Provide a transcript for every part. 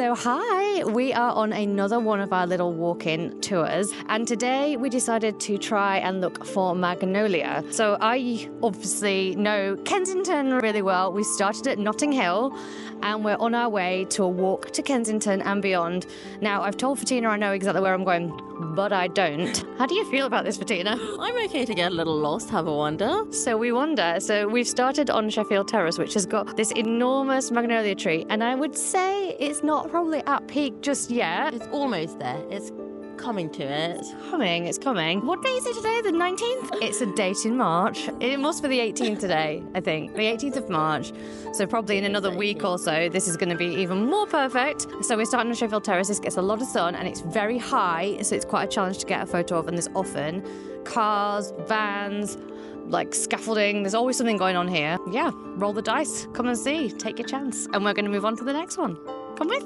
So hi, we are on another one of our little walk-in tours, and today we decided to try and look for Magnolia. So I obviously know Kensington really well. We started at Notting Hill and we're on our way to a walk to Kensington and beyond. Now, I've told Fatinah I know exactly where I'm going, but I don't. How do you feel about this, Fatinah? I'm okay to get a little lost, have a wander. So we wander. So we've started on Sheffield Terrace, which has got this enormous magnolia tree, and I would say it's not probably at peak just yet. It's almost there. It's coming to it. It's coming. What day is it today? The 19th? It's a date in March. It must be the 18th today, I think. The 18th of March. So probably in another week or so, this is going to be even more perfect. So we're starting on Sheffield Terrace. This gets a lot of sun and it's very high, so it's quite a challenge to get a photo of, and there's often cars, vans, like scaffolding. There's always something going on here. Yeah, roll the dice. Come and see. Take your chance. And we're going to move on to the next one. Come with.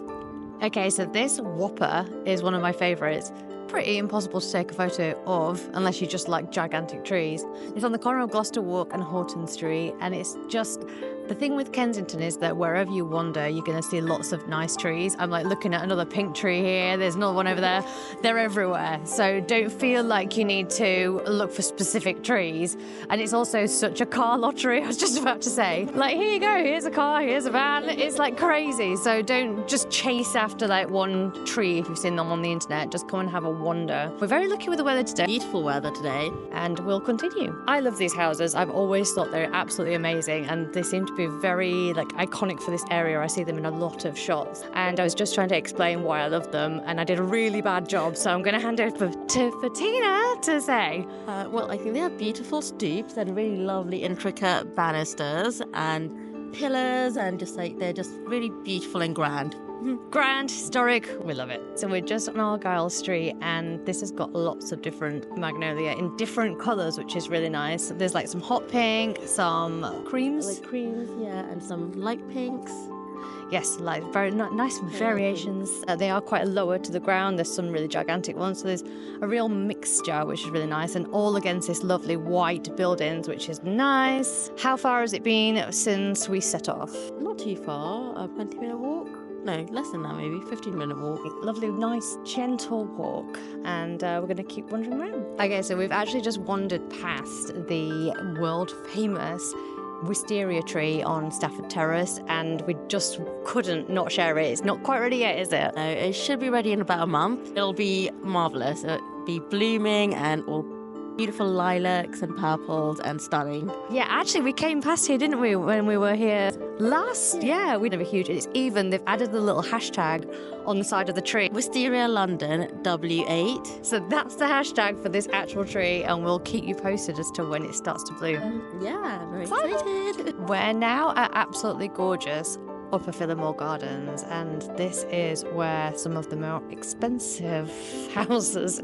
Okay, so this whopper is one of my favourites. Pretty impossible to take a photo of unless you just like gigantic trees. It's on the corner of Gloucester Walk and Horton Street, and it's just... The thing with Kensington is that wherever you wander, you're going to see lots of nice trees. I'm like looking at another pink tree here. There's another one over there. They're everywhere. So don't feel like you need to look for specific trees. And it's also such a car lottery, I was just about to say. Like, here you go. Here's a car. Here's a van. It's like crazy. So don't just chase after like one tree if you've seen them on the internet. Just come and have a wander. We're very lucky with the weather today. Beautiful weather today. And we'll continue. I love these houses. I've always thought they're absolutely amazing, and they seem to be very like iconic for this area. I see them in a lot of shots, and I was just trying to explain why I love them, and I did a really bad job, so I'm going to hand over to Fatinah to say. Well, I think they have beautiful stoops and really lovely intricate banisters and pillars, and just like they're just really beautiful and grand. Grand, historic, we love it. So we're just on Argyll Street, and this has got lots of different magnolia in different colours, which is really nice. There's like some hot pink, some creams. Like creams, yeah, and some light pinks. Yes, like very nice variations. They are quite lower to the ground. There's some really gigantic ones. So there's a real mixture, which is really nice, and all against this lovely white buildings, which is nice. How far has it been since we set off? Not too far, a 20-minute walk. No, less than that, maybe 15-minute walk. Lovely, nice, gentle walk, and we're going to keep wandering around. Okay, so we've actually just wandered past the world-famous Wisteria tree on Stafford Terrace, and we just couldn't not share it. It's not quite ready yet, is it? No, it should be ready in about a month. It'll be marvellous. It'll be blooming and all beautiful lilacs and purples and stunning. Yeah, actually, we came past here, didn't we, when we were here last? Yeah, we have a huge... It's even, they've added the little hashtag on the side of the tree. Wisteria London W8. So that's the hashtag for this actual tree, and we'll keep you posted as to when it starts to bloom. Yeah, very excited. We're now at absolutely gorgeous Upper Phillimore Gardens, and this is where some of the more expensive houses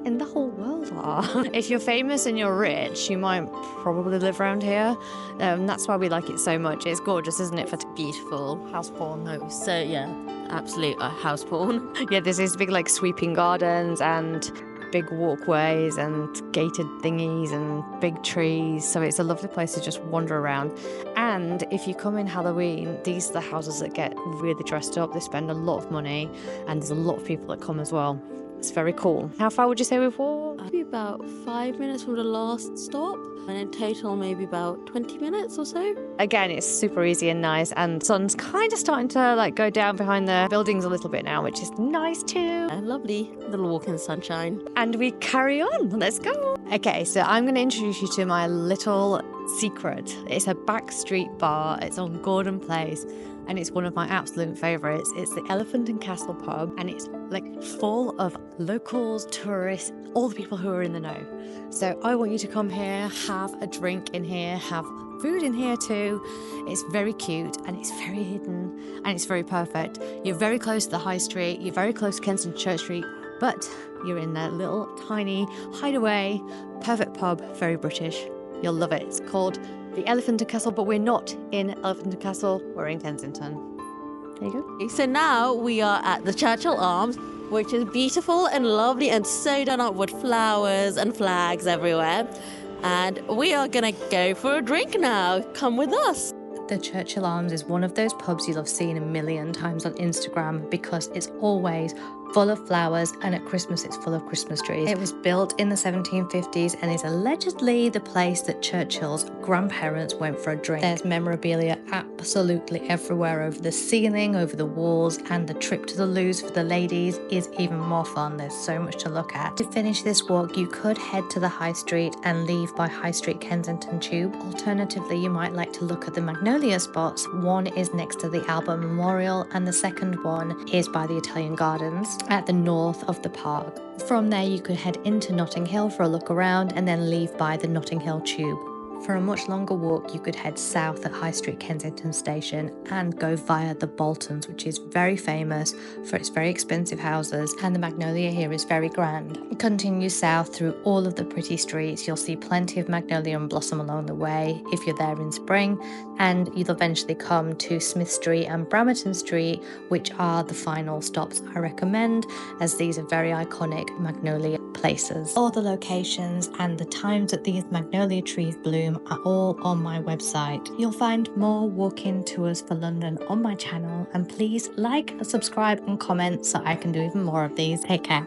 in the whole world are. If you're famous and you're rich, you might probably live around here. That's why we like it so much. It's gorgeous, isn't it? For Beautiful. house porn. Oh, so yeah, absolute house porn. Yeah, there's these big like sweeping gardens and big walkways and gated thingies and big trees. So it's a lovely place to just wander around. And if you come in Halloween, these are the houses that get really dressed up. They spend a lot of money, and there's a lot of people that come as well. It's very cool. How far would you say we've walked? Maybe about 5 minutes from the last stop, and in total maybe about 20 minutes or so. Again, it's super easy and nice, and the sun's kind of starting to like go down behind the buildings a little bit now, which is nice too. A lovely little walk in the sunshine. And we carry on. Let's go. Okay, so I'm going to introduce you to my little secret. It's a backstreet bar. It's on Gordon Place, and it's one of my absolute favourites. It's the Elephant and Castle pub, and it's like full of locals, tourists, all the people who are in the know. So I want you to come here, have a drink in here, have food in here too. It's very cute, and it's very hidden, and it's very perfect. You're very close to the high street, you're very close to Kensington Church Street, but you're in that little tiny hideaway, perfect pub, very British. You'll love it. It's called the Elephant and Castle, but we're not in Elephant and Castle, we're in Kensington. There you go. So now we are at the Churchill Arms, which is beautiful and lovely and so done up with flowers and flags everywhere. And we are going to go for a drink now. Come with us. The Churchill Arms is one of those pubs you'll have seen a million times on Instagram because it's always full of flowers, and at Christmas it's full of Christmas trees. It was built in the 1750s and is allegedly the place that Churchill's grandparents went for a drink. There's memorabilia absolutely everywhere, over the ceiling, over the walls, and the trip to the loos for the ladies is even more fun. There's so much to look at. To finish this walk, you could head to the High Street and leave by High Street Kensington Tube. Alternatively, you might like to look at the Magnolia spots. One is next to the Albert Memorial and the second one is by the Italian Gardens at the north of the park. From there you could head into Notting Hill for a look around and then leave by the Notting Hill Tube. For a much longer walk, you could head south at High Street Kensington Station and go via the Boltons, which is very famous for its very expensive houses, and the Magnolia here is very grand. Continue south through all of the pretty streets. You'll see plenty of magnolia and blossom along the way if you're there in spring, and you'll eventually come to Smith Street and Bramerton Street, which are the final stops I recommend, as these are very iconic magnolia places. All the locations and the times that these magnolia trees bloom are all on my website. You'll find more walk-in tours for London on my channel, and please like, subscribe and comment so I can do even more of these. Take care.